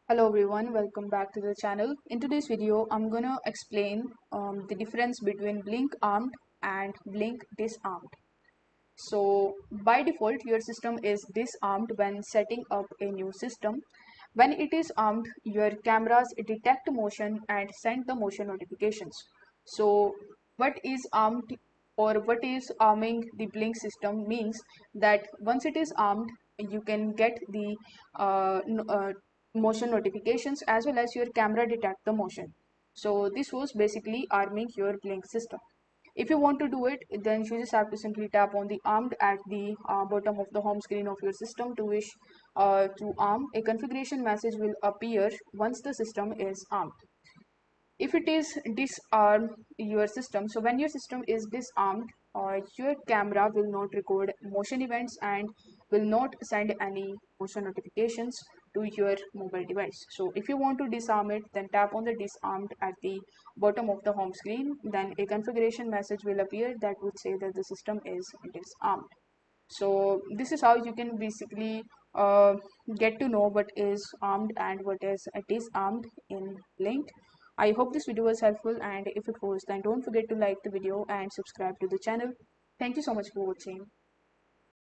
Hello everyone, welcome back to the channel. In today's video, I'm gonna explain the difference between blink armed and blink disarmed. So by default, your system is disarmed when setting up a new system. When it is armed, your cameras detect motion and send the motion notifications. So what is armed or what is arming the blink system means that once it is armed, you can get the motion notifications as well as your camera detect the motion. So this was basically arming your blink system. If you want to do it, then you just have to simply tap on the armed at the bottom of the home screen of your system to wish to arm. A configuration message will appear once the system is armed. If it is disarm your system, so when your system is disarmed, your camera will not record motion events and will not send any motion notifications to your mobile device. So if you want to disarm it, then tap on the disarmed at the bottom of the home screen. Then a configuration message will appear that would say that the system is disarmed. So this is how you can basically get to know what is armed and what is disarmed in Blink. I hope this video was helpful, and if it was, then don't forget to like the video and subscribe to the channel. Thank you so much for watching.